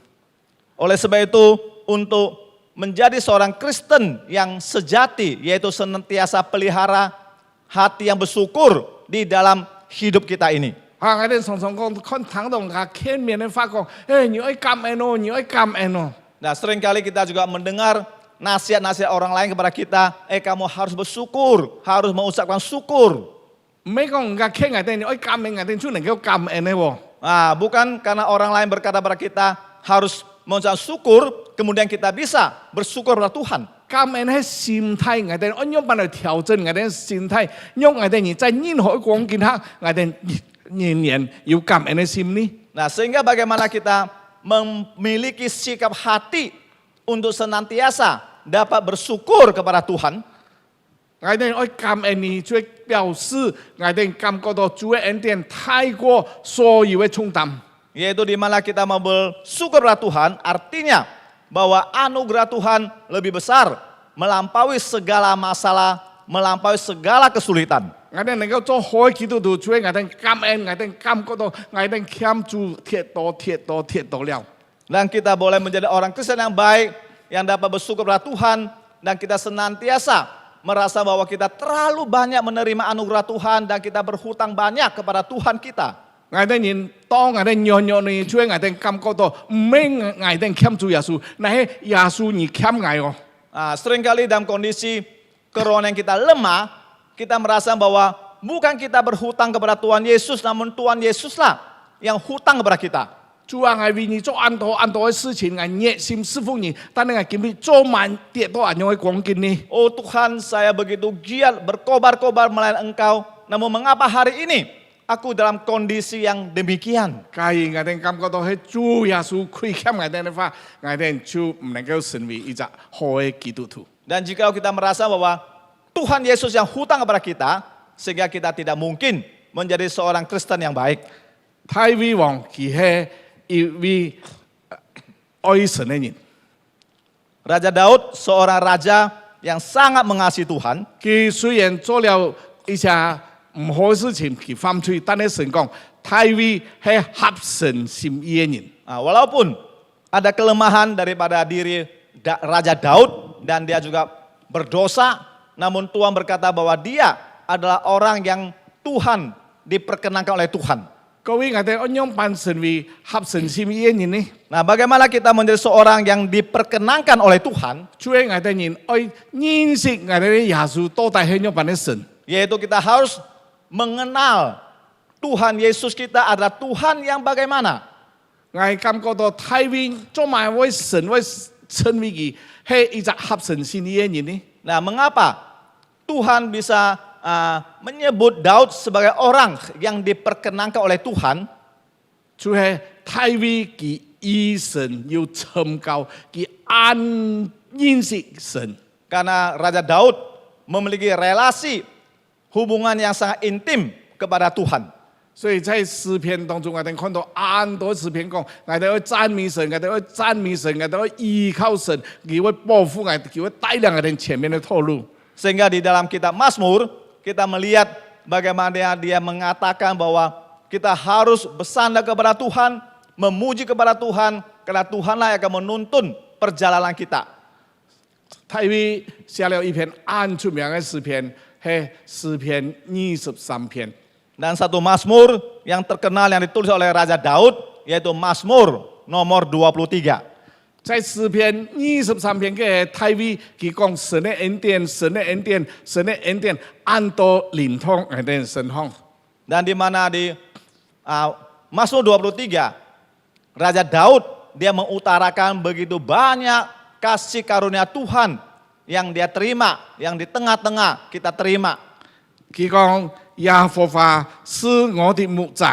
Oleh sebab itu, untuk menjadi seorang Kristen yang sejati, yaitu senantiasa pelihara hati yang bersyukur di dalam hidup kita ini. 啊！我哋常常講，看聽到人家見面嘅發講，誒，你愛感恩哦，你愛感恩哦。 Nah, seringkali kita juga mendengar nasihat-nasihat orang lain kepada kita, kamu harus bersyukur, harus mengucapkan syukur. 唔係講人家見我哋，你愛感恩我哋，就能夠感恩嘅喎。 Nah, bukan karena orang lain berkata kepada kita harus mengucapkan syukur, kemudian kita bisa bersyukur kepada Tuhan. 感恩係心態，我哋按樣辦嚟調整我哋心態，讓我哋在任何光景下，我哋仍然有感恩嘅心呢。 Nah, sehingga bagaimana kita memiliki sikap hati untuk senantiasa dapat bersyukur kepada Tuhan. 我哋愛感恩你，就表示我哋感覺到主嘅恩典太過所有嘅重擔。 Yaitu di mana kita mau bersyukur kepada Tuhan, artinya bahwa anugerah Tuhan lebih besar, melampaui segala masalah, melampaui segala kesulitan. 我哋能夠做好基督徒，所以我哋感恩，我哋感覺到我哋欠主貼多了。 Dan kita boleh menjadi orang Kristen yang baik, yang dapat bersyukur kepada Tuhan, dan kita senantiasa merasa bahwa kita terlalu banyak menerima anugerah Tuhan, dan kita berhutang banyak kepada Tuhan kita. 我哋人當我哋樣樣呢，所以我哋感覺到唔係我哋欠主耶穌，但係耶穌你欠我哦。 Nah, seringkali dalam kondisi kerohanian kita lemah, kita merasa bahwa bukan kita berhutang kepada Tuhan Yesus, namun Tuhan Yesuslah yang hutang kepada kita. 主啊，我為你做很多嘅事情，我熱心侍奉你，但係我今日做慢跌到咁樣嘅光景呢？ Oh Tuhan, saya begitu giat berkobar-kobar melayani Engkau, namun mengapa hari ini aku dalam kondisi yang demikian? 假如我哋感覺到係主耶穌虧欠我哋嘅話，我哋就唔能夠成為一個好嘅基督徒。 Dan jika kita merasa bahwa Tuhan Yesus yang hutang kepada kita, sehingga kita tidak mungkin menjadi seorang Kristen yang baik. 大衛王佢係一位愛神嘅人， Raja Daud seorang raja yang sangat mengasihi Tuhan. 佢雖然做了一些唔好嘅事情，佢犯罪，但係神講大衛係合神心意嘅人。 Nah, walaupun ada kelemahan daripada diri Raja Daud dan dia juga berdosa, namun Tuhan berkata bahwa dia adalah orang yang Tuhan diperkenankan oleh Tuhan. 各位我哋按樣辦成為合神心意嘅人呢？ Nah, bagaimana kita menjadi seorang yang diperkenankan oleh Tuhan? 主係我哋人愛認識我哋嘅耶穌到底係樣辦嘅神。 Yaitu kita harus mengenal Tuhan Yesus kita adalah Tuhan yang bagaimana. 我感覺到大衛做埋為神為稱為佢係一個合神心意嘅人呢？ Nah, mengapa Tuhan bisa menyebut Daud sebagai orang yang diperkenankan oleh Tuhan? 就係大衛佢以神要尋求，佢安認識神。 Karena Raja Daud memiliki relasi hubungan yang sangat intim kepada Tuhan. 所以在詩篇當中，我哋看到很多詩篇講，我哋要讚美神，我哋要讚美神，我哋要依靠神，佢會保護我哋，佢會帶領我哋前面嘅道路。 Sehingga di dalam kitab Mazmur kita melihat bagaimana dia mengatakan bahwa kita harus bersandar kepada Tuhan, memuji kepada Tuhan, karena Tuhanlah yang akan menuntun perjalanan kita. 大衛寫了一篇很出名嘅詩篇，係詩篇23篇。 Dan satu Mazmur yang terkenal yang ditulis oleh Raja Daud, yaitu Mazmur nomor 23. 在詩篇23篇嘅大衛，佢講神嘅恩典，神嘅恩典，神嘅恩典，按到連通我哋身上。 Dan di mana di Mazmur 23, Raja Daud dia mengutarakan begitu banyak kasih karunia Tuhan yang dia terima, yang di tengah-tengah kita terima. 佢講耶和華是我的牧者，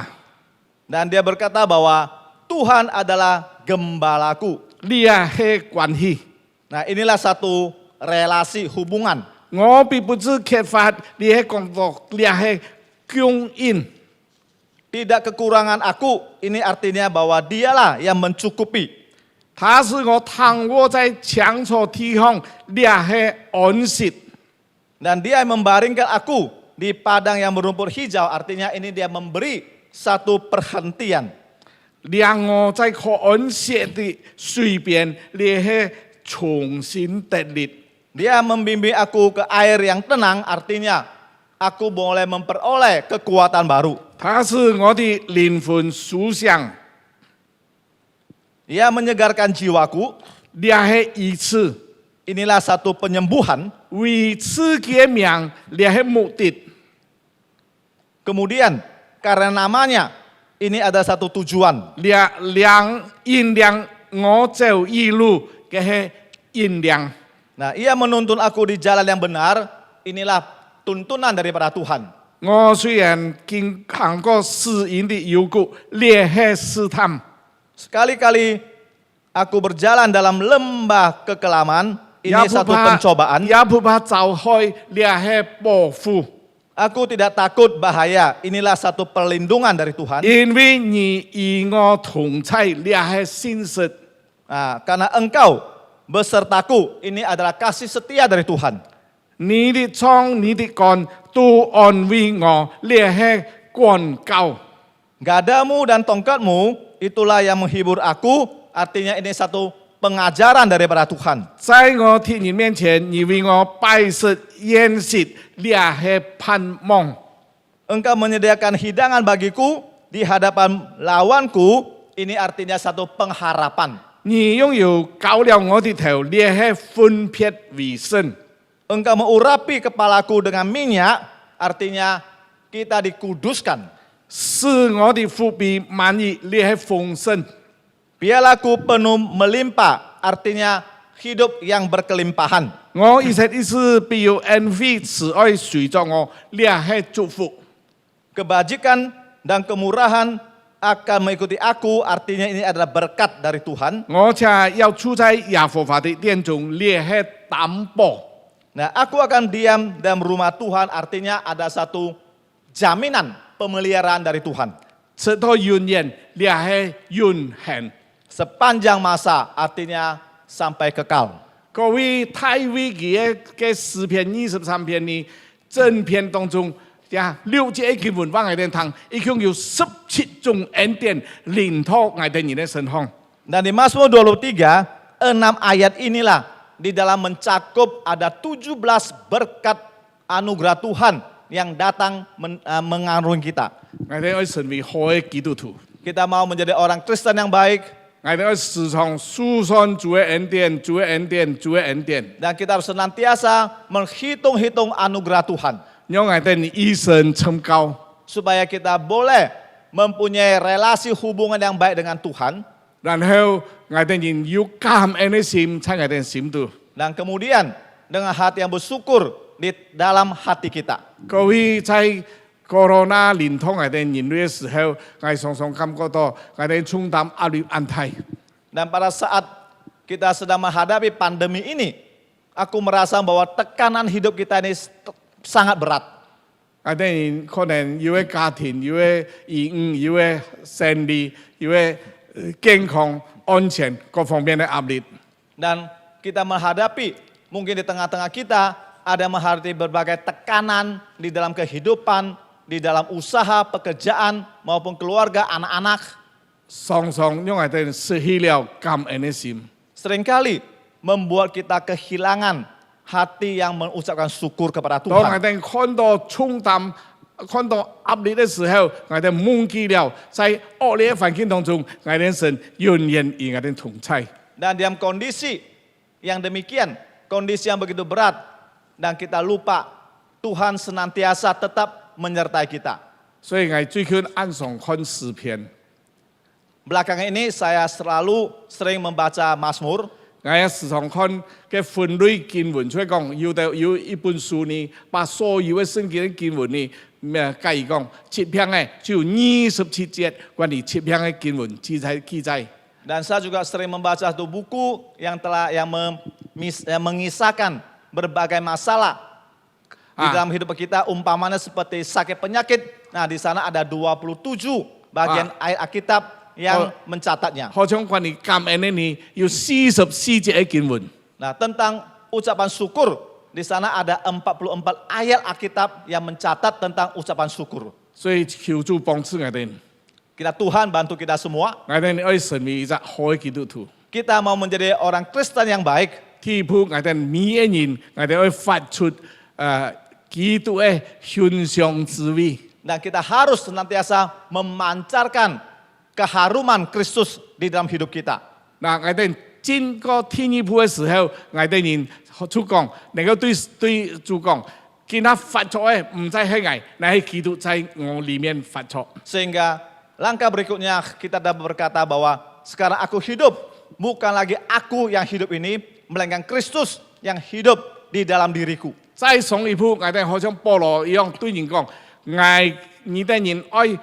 Dan dia berkata bahwa Tuhan adalah gembalaku. 呢啊係關係。 Nah, inilah satu relasi hubungan. 我並不是缺乏，你係工作，你係供應。 Tidak kekurangan aku, ini artinya bahwa dialah yang mencukupi. 他是我躺卧在強楚地方，你係安息。 Dan dia yang membaringkan aku di padang yang berumput hijau, artinya ini dia memberi satu perhentian. 讓我在可安息的水邊，你係重新得力。 Dia membimbing aku ke air yang tenang, artinya aku boleh memperoleh kekuatan baru. 他是我的靈魂思想， Ia menyegarkan jiwaku, 你係醫治， inilah satu penyembuhan. 為自己的名，你係目的。 Kemudian karena namanya, ini ada satu tujuan. 引領我走義路嘅係引領。 Nah, ia menuntun aku di jalan yang benar, inilah tuntunan daripada Tuhan. 我雖然經行過死蔭的幽谷，你係試探。 Sekali-kali aku berjalan dalam lembah kekelaman, ini 也不 satu 怕， pencobaan. 也不怕走開，你係保護。 Aku tidak takut bahaya, inilah satu perlindungan dari Tuhan. 因為你與我同在，你係信實。 Nah, karena engkau besertaku, ini adalah kasih setia dari Tuhan. 你的瘡、你的肝都安慰我，你係管教。 Gadamu dan tongkatmu, itulah yang menghibur aku, artinya ini satu pengajaran daripada Tuhan. 在我天人面前，你為我擺設筵席，你係盼望。 Engkau menyediakan hidangan bagiku di hadapan lawanku, ini artinya satu pengharapan. 你擁有膏了我的頭，你係分別為聖。 Engkau mengurapi kepalaku dengan minyak, artinya kita dikuduskan. 是我的腹比滿溢，你係豐盛。 Pialaku penuh melimpah, artinya hidup yang berkelimpahan. 我一切的事必有恩惠慈愛隨着我，你係祝福。 Kebajikan dan kemurahan akan mengikuti aku, artinya ini adalah berkat dari Tuhan. 我且要住在耶和華的殿中，你係擔保。 Nah, aku akan diam dalam rumah Tuhan, artinya ada satu jaminan pemeliharaan dari Tuhan. 直到永遠，你係永恆。 Sepanjang masa, artinya sampai kekal. 各位太危嘅詩篇23篇呢，整篇當中呀6節經文往我哋聽，一共有17種恩典臨到我哋人嘅身上。 Dan di Mazmur 23, 6 ayat inilah di dalam mencakup ada 17 berkat anugerah Tuhan yang datang mengarungi kita. 我哋要成為好嘅基督徒， Kita mau menjadi orang Kristen yang baik, 我哋要時常數算主嘅恩典，主嘅恩典，主嘅恩典， dan kita harus senantiasa menghitung-hitung anugerah Tuhan. 讓我哋一生稱高。 Supaya kita boleh mempunyai relasi hubungan yang baik dengan Tuhan. 然後我哋人要感恩嘅心喺我哋心度。 Dan kemudian dengan hati yang bersyukur di dalam hati kita. 各位在 Corona 臨到我哋人類嘅時候，我哋常常感覺到我哋重擔壓力安泰。 Dan pada saat kita sedang menghadapi pandemi ini, aku merasa bahwa tekanan hidup kita ini sangat berat. 我哋人可能有嘅家庭、有嘅兒女、有嘅生理、有嘅健康、安全各方面嘅壓力。 Dan kita menghadapi, mungkin di tengah-tengah kita ada menghadapi berbagai tekanan di dalam kehidupan, di dalam usaha, pekerjaan, maupun keluarga, anak-anak. 常常讓我哋失去了感恩嘅心。 Seringkali membuat kita kehilangan hati yang mengucapkan syukur kepada 當我 Tuhan. 哋看到重擔、看到壓力嘅時候，我哋忘記了在惡劣嘅環境當中，我哋神永遠與我哋同在。 Dan dalam kondisi yang demikian, kondisi yang begitu berat, dan kita lupa Tuhan senantiasa tetap menyertai kita. 所以我最近按上看詩篇， Belakangan ini saya selalu sering membaca Mazmur. 我時常看嘅分類經文出嚟講，有一本書呢，把所有嘅聖經嘅經文呢，介意講7篇嘅，就27節關於7篇嘅經文記載。 Dan saya juga sering membaca satu buku yang mengisahkan berbagai masalah di dalam hidup kita, umpamanya seperti sakit penyakit. Nah, di sana ada 27 bagian ayat Alkitab yang mencatatnya. 好像關於感恩嘅呢，有44節嘅經文。 Nah, tentang ucapan syukur, di sana ada 44 ayat Alkitab yang mencatat tentang ucapan syukur. 所以求主幫助我哋， Kita Tuhan bantu kita semua. 我哋愛成為一個好嘅基督徒。 Kita mau menjadi orang Kristen yang baik. 天父，我哋每一人，我哋愛發出基督嘅馨香滋味。 Dan kita harus senantiasa memancarkan keharuman Kristus di dalam hidup kita. 嗱，我哋經過天一步嘅時候，我哋人主講，能夠對主講，見他發錯嘅唔再係我，乃係基督在我裡面發錯。 Sehingga langkah berikutnya kita dapat berkata bahwa sekarang aku hidup, bukan lagi aku yang hidup ini, melainkan Kristus yang hidup di dalam diriku. 再上一步，我哋好像保羅一樣對人講，你哋人愛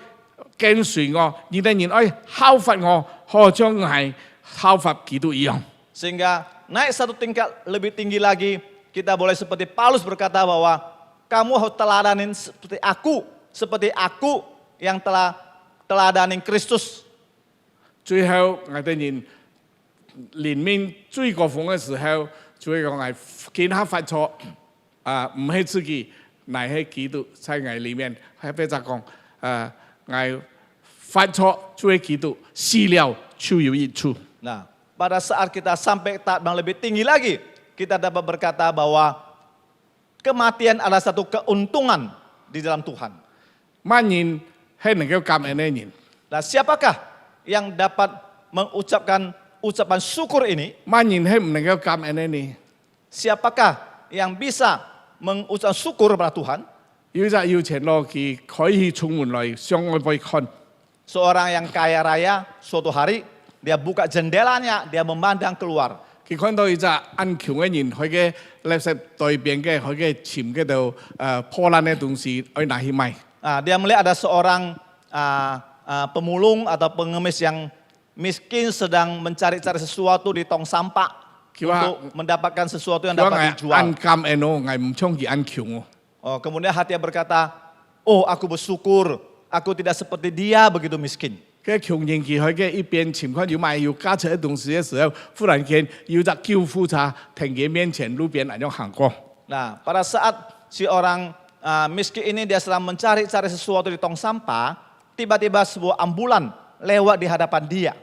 跟隨我，你哋人愛效法我，好像我係效法基督一樣。 Sehingga naik satu tingkat lebih tinggi lagi, kita boleh seperti Paulus berkata bahwa kamu harus teladanin seperti aku yang telah teladanin Kristus. 最後我哋人連面最高峰嘅時候，就會講係見他發錯，唔係自己，乃係基督在我裡面，係比較講我發錯，就係基督死了就有益處。 Nah, pada saat kita sampai tahap yang lebih tinggi lagi, kita dapat berkata bahwa kematian adalah satu keuntungan di dalam Tuhan. 乜人係能夠感恩嘅人？ Nah, siapakah yang dapat mengucapkan ucapan syukur ini? 乜人係唔能夠感恩嘅呢？ Siapakah yang bisa mengucapkan syukur kepada Tuhan? 有隻有錢佬佢可以出門來向外邊看， Seorang yang kaya raya suatu hari dia buka jendelanya, dia memandang keluar. 佢看到一隻安窮嘅人，佢嘅垃圾袋邊嘅佢嘅錢嗰度破爛嘅東西，佢拿去賣。 Nah, dia melihat ada seorang pemulung atau pengemis yang miskin sedang mencari-cari sesuatu di tong sampah untuk mendapatkan sesuatu yang dapat 佢話 dijual. 感恩咯，我唔想佢安窮哦。 Oh, kemudian hati berkata, oh aku bersyukur, aku tidak seperti dia begitu miskin. 嘅窮人佢嘅一邊情況要賣要加出嘅東西嘅時候，忽然間有隻救護車停喺面前路邊那樣行過。 Nah, pada saat si orang miskin ini dia sedang mencari-cari sesuatu di tong sampah, tiba-tiba sebuah ambulan lewat di hadapan dia.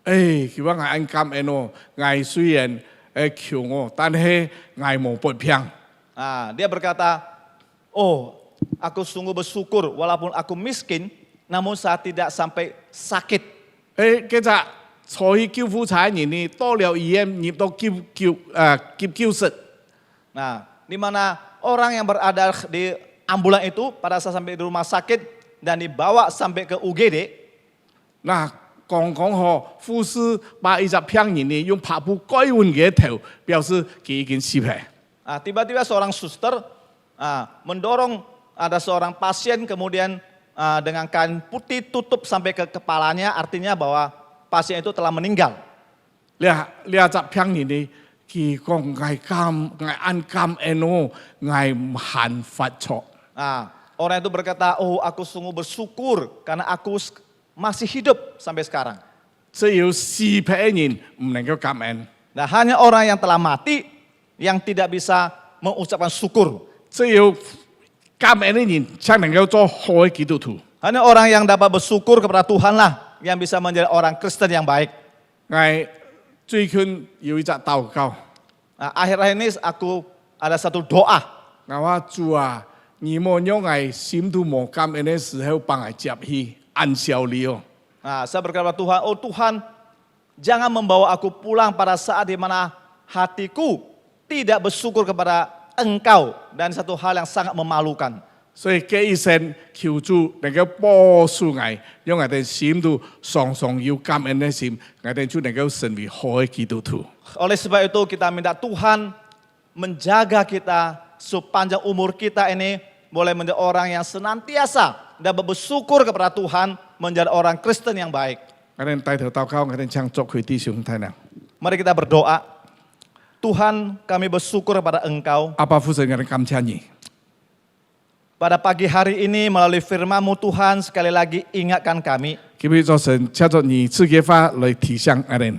佢話我安感恩咯，我雖然窮哦，但係我冇不平。 Nah, dia berkata, oh aku sungguh bersyukur walaupun aku miskin, namun saya tidak sampai sakit. 嗰隻坐去救護車嘅人呢，到了醫院入到急救室。 Nah, di mana orang yang berada di ambulan itu pada saat sampai di rumah sakit dan dibawa sampai ke UGD. 嗱，講好，護士把一隻病人呢用拍布蓋穩佢頭，表示佢已經死咗。 Nah, tiba-tiba seorang suster mendorong ada seorang pasien kemudian dengan kain putih tutup sampai ke kepalanya, artinya bahwa pasien itu telah meninggal. 呢隻病人呢，佢講我安感恩咯，我唔犯法錯。 Nah, orang itu berkata, oh aku sungguh bersyukur karena aku masih hidup sampai sekarang. 只有死咗嘅人唔能夠感恩， Nah, hanya orang yang telah mati yang tidak bisa mengucapkan syukur. 只有感恩嘅人才能夠做好嘅基督徒。 Hanya orang yang dapat bersyukur kepada Tuhan lah yang bisa menjadi orang Kristen yang baik. 我最近有一隻禱告， Nah, akhir-akhir ini aku ada satu doa. 我話主啊，你莫讓我心都冇感恩嘅時候幫我接去安消你哦。 Nah, saya berkata kepada Tuhan, oh Tuhan, jangan membawa aku pulang pada saat di mana hatiku tidak bersyukur kepada Engkau dan satu hal yang sangat memalukan. 所以這一生求主能夠保守我，讓我哋心度常常有感恩的心，我哋就能夠成為好的基督徒。 Oleh sebab itu kita minta Tuhan menjaga kita sepanjang umur kita ini boleh menjadi orang yang senantiasa dapat bersyukur kepada Tuhan, menjadi orang Kristen yang baik. 我哋帶頭禱告，我哋將作佢弟兄太郎。 Mari kita berdoa. Tuhan, kami bersyukur kepada Engkau. 阿爸父神，我哋感謝你。 Pada pagi hari ini melalui firman-Mu Tuhan sekali lagi ingatkan kami. 今日早晨，借着你自己法來提醒我哋。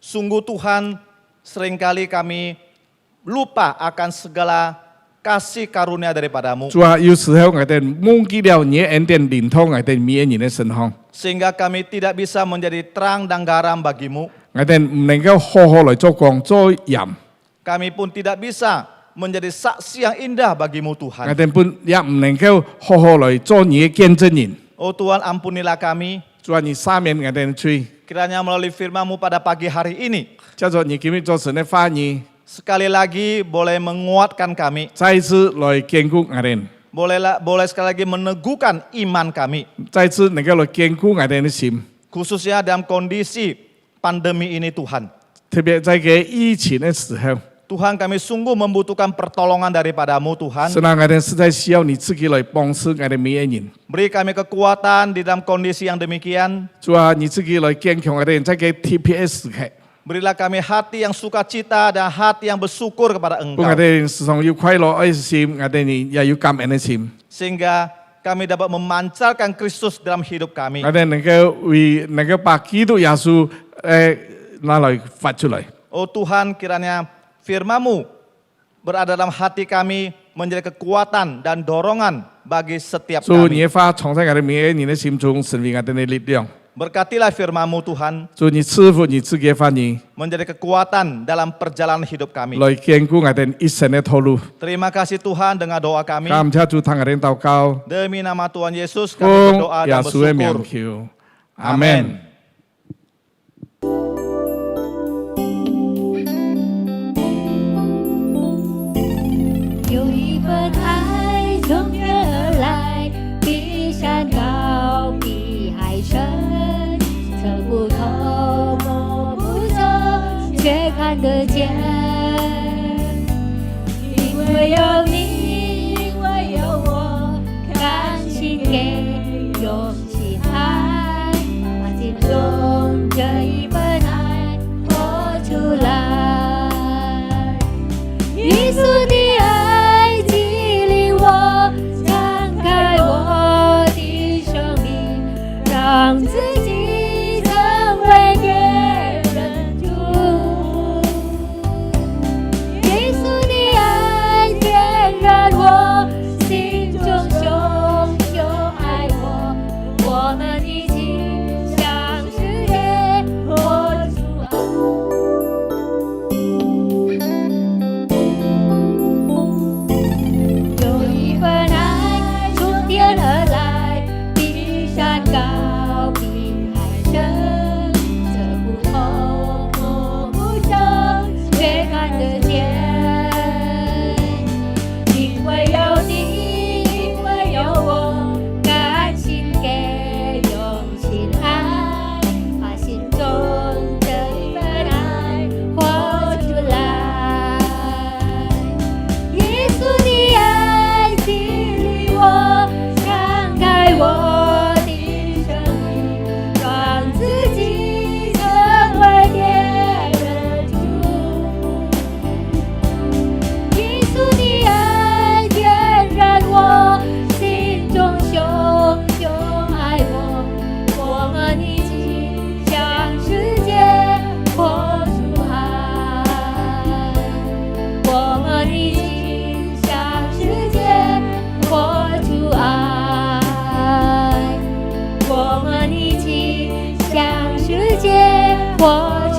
Sungguh Tuhan, seringkali kami lupa akan segala kasih karunia daripada-Mu. 主啊，有時候我哋忘記了你的恩典臨透我哋每一人的身上， Sehingga kami tidak bisa menjadi terang dan garam bagi-Mu. 我哋唔能夠好好來做光做鹽， Kami pun tidak bisa menjadi saksi yang indah bagi-Mu 我 Tuhan. 哋本也唔能夠好好來做你的見證人。 Oh Tuhan, ampunilah kami. 主啊，你赦免我哋的罪， Kiranya melalui firman-Mu pada pagi hari ini, 借着你今日早晨的話語， sekali lagi boleh menguatkan kami. 再一次來堅固我哋， Boleh sekali lagi meneguhkan iman kami. 再一次能夠來堅固我哋的心， Khususnya dalam kondisi pandemi ini Tuhan. 特別在這疫情的時候， Tuhan, kami sungguh membutuhkan pertolongan daripada-Mu Tuhan. 是讓我哋實在需要你自己來幫助我哋每一人。 Beri kami kekuatan di dalam kondisi yang demikian. 主啊，你自己來堅強我哋，在這 TPS 時刻， Berilah kami hati yang sukacita dan hati yang bersyukur kepada 我 Engkau. 哋時常有快樂的心，我哋也有感恩的心。 Sehingga kami dapat memancarkan Kristus dalam hidup kami. 我哋能夠把基督耶穌拿來發出來。 Oh Tuhan, kiranya firman-Mu berada dalam hati kami menjadi kekuatan dan dorongan bagi setiap 主，你 kami. 的話藏在我哋每一人的心中，成為我哋的力量。 Berkatilah firman-Mu Tuhan 主，你賜福你自己的話語， menjadi kekuatan dalam perjalanan hidup kami. 來堅固我哋一生的道路。 Terima kasih Tuhan, dengar doa kami. 感謝主，聽我哋禱告， Demi nama Tuhan Yesus kami 奉 berdoa 耶 dan 穌的名 bersyukur. 求，阿門。有一份爱从天而来，比山高，比海深，测不透，摸不着，却看得见。因为有你，因为有我，甘心给，用心爱，把心中这一份爱活出来。耶稣的爱激励我，敞开我的生命，让自己成为别人主。耶稣的爱点燃我心中熊熊爱我，我们一起向世界活出爱。有一份爱从天而来，比山高，比海深，测不透，摸不着，却看得见。因为有你，因为有我，甘心给，用心爱，把心中这一份爱活出来。耶稣的爱激励我，敞开我的生命，让自己成为别人主。耶稣的爱点燃我心中熊熊爱我，我们一起向世界活出爱。我们一起向世界活出爱，我们一起向世界活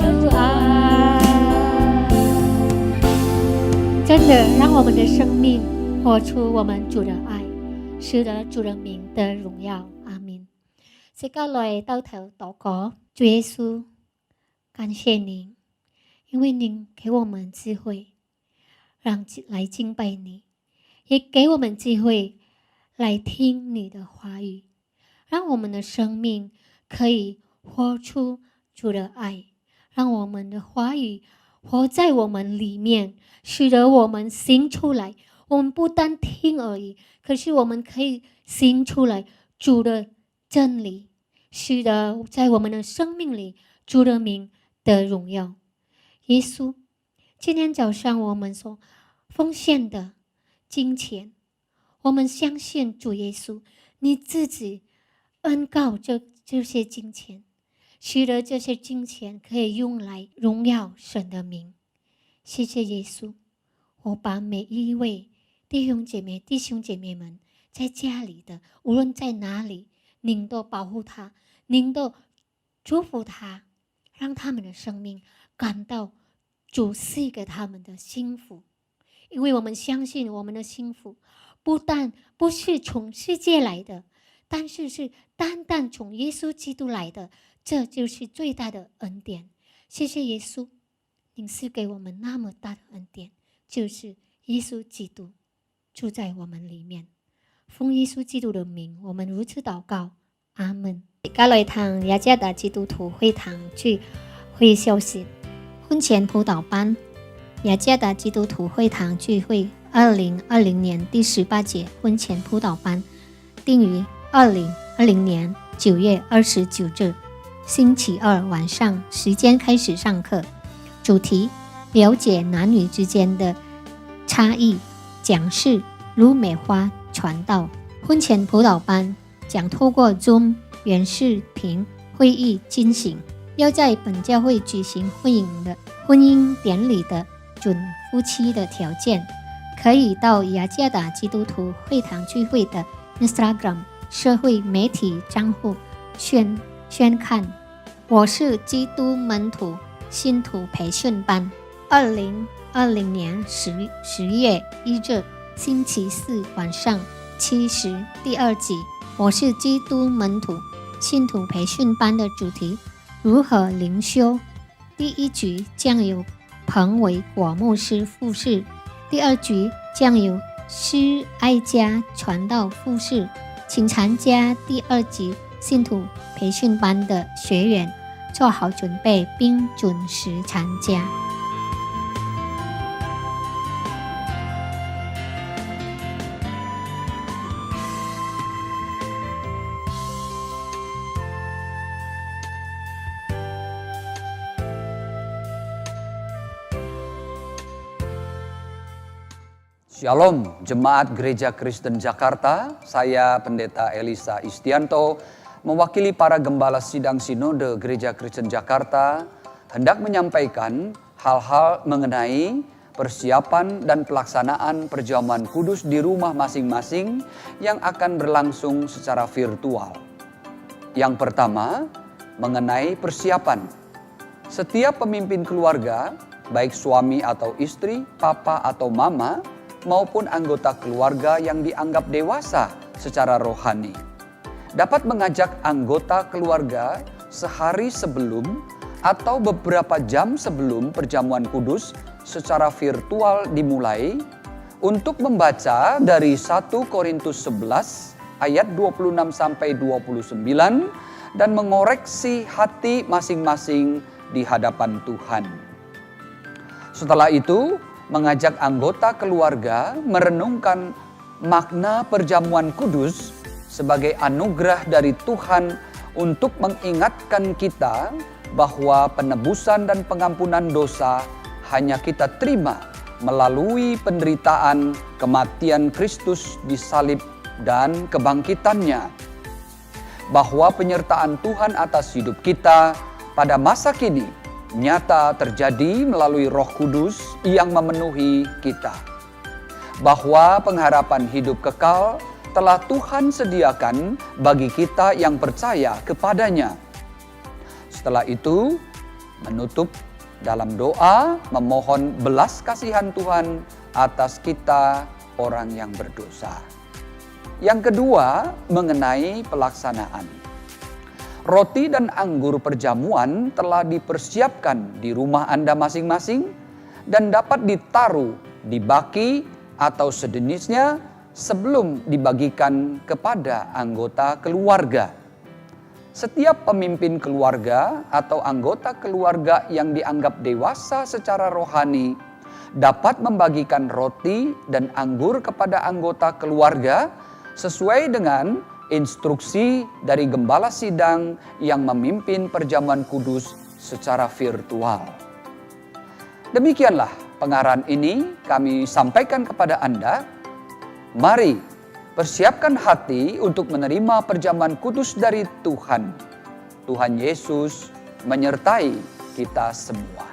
出爱。真的让我们的生命活出我们主的愛，使得主的名得榮耀。阿們。即刻來兜頭禱告，主耶穌，感謝您，因為您給我們智慧，讓來敬拜你，也給我們智慧来听你的话语，让我们的生命可以活出主的爱，让我们的话语活在我们里面，使得我们行出来。我们不单听而已，可是我们可以行出来主的真理，使得在我们的生命里主的名得荣耀。耶稣，今天早上我们所奉献的金钱，我们相信主耶稣，你自己恩告这些金钱，使得这些金钱可以用来荣耀神的名。谢谢耶稣，我把每一位弟兄姐妹们在家里的，无论在哪里，您都保护他，您都祝福他，让他们的生命感到主赐给他们的幸福。因为我们相信我们的幸福不但不是从世界来的，但是是单单从耶稣基督来的，这就是最大的恩典。谢谢耶稣，您赐给我们那么大的恩典，就是耶稣基督住在我们里面。奉耶穌基督的名，我們如此禱告，阿門。而家來談雅加達基督徒會堂聚會消息。婚前輔導班，雅加達基督徒會堂聚會2020年第18節婚前輔導班，定於2020年9月29日星期二晚上時間開始上課，主題了解男女之間的差異，講師盧美花傳道。婚前輔導班將透過 Zoom 原視頻會議進行。要在本教會舉行婚姻典禮的準夫妻的條件，可以到雅加達基督徒會堂聚會的 Instagram 社會媒體賬戶宣看。我是基督門徒信徒培訓班，2020年10月1日星期四晚上7時第二集。我是基督門徒信徒培訓班的主題如何靈修。第一局將由彭維果牧師復試，第二局將由施愛家傳道復試。請參加第二集信徒培訓班的學員做好準備並準時參加。Shalom, Jemaat Gereja Kristen Jakarta. Saya Pendeta Elisa Istianto, mewakili para gembala sidang Sinode Gereja Kristen Jakarta, hendak menyampaikan hal-hal mengenai persiapan dan pelaksanaan perjamuan kudus di rumah masing-masing yang akan berlangsung secara virtual. Yang pertama, mengenai persiapan. Setiap pemimpin keluarga, baik suami atau istri, papa atau mama, maupun anggota keluarga yang dianggap dewasa secara rohani, dapat mengajak anggota keluarga sehari sebelum atau beberapa jam sebelum perjamuan kudus secara virtual dimulai untuk membaca dari 1 Korintus 11 ayat 26-29 dan mengoreksi hati masing-masing di hadapan Tuhan. Setelah itu, mengajak anggota keluarga merenungkan makna perjamuan kudus sebagai anugerah dari Tuhan untuk mengingatkan kita bahwa penebusan dan pengampunan dosa hanya kita terima melalui penderitaan kematian Kristus di salib dan kebangkitannya. Bahwa penyertaan Tuhan atas hidup kita pada masa kini nyata terjadi melalui Roh Kudus yang memenuhi kita. Bahwa pengharapan hidup kekal telah Tuhan sediakan bagi kita yang percaya kepadanya. Setelah itu, menutup dalam doa memohon belas kasihan Tuhan atas kita orang yang berdosa. Yang kedua, mengenai pelaksanaan. Roti dan anggur perjamuan telah dipersiapkan di rumah Anda masing-masing dan dapat ditaruh di baki atau sejenisnya sebelum dibagikan kepada anggota keluarga. Setiap pemimpin keluarga atau anggota keluarga yang dianggap dewasa secara rohani dapat membagikan roti dan anggur kepada anggota keluarga sesuai dengan instruksi dari gembala sidang yang memimpin perjamuan kudus secara virtual. Demikianlah pengarahan ini kami sampaikan kepada Anda. Mari persiapkan hati untuk menerima perjamuan kudus dari Tuhan. Tuhan Yesus menyertai kita semua.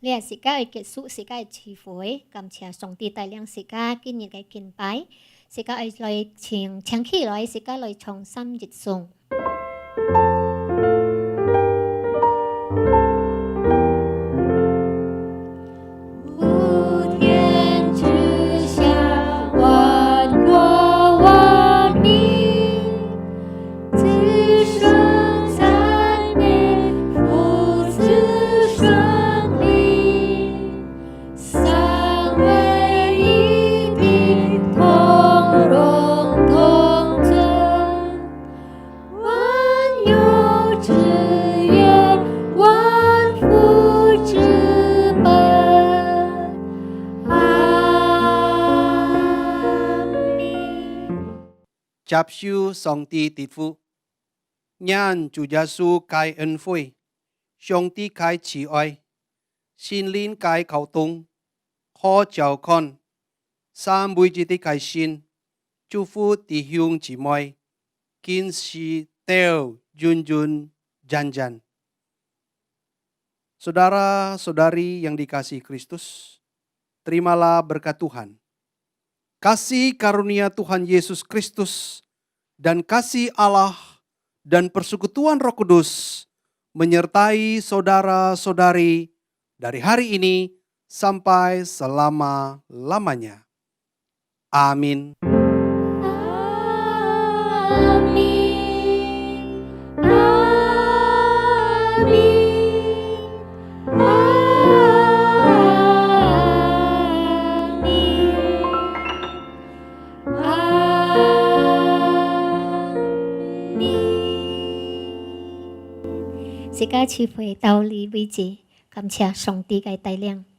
Lẽ sĩ ca kết束sĩ ca chi phối cảm chia song ti tài liang sĩ ca kinh nhiệt cái kinh bài sĩ ca lời chiang khí lời sĩ ca lời trong sam dịch sung. จับชูสองตีติดฟูญาณจูยาสูกายเอ็นฟวยชงตีกายฉีอ้อยชินลินกายเขาตรงคอเจ้าคอนสามบุยจิติกายชินจูฟูตีฮุงจีมอยกินชีเตลจุนจุนจันจัน Saudara-saudari yang dikasihi Kristus, terimalah berkat Tuhan. Kasih karunia Tuhan Yesus Kristus dan kasih Allah dan persekutuan Roh Kudus menyertai saudara-saudari dari hari ini sampai selama-lamanya. Amin. 家聚會道理為止，感謝上帝嘅帶領。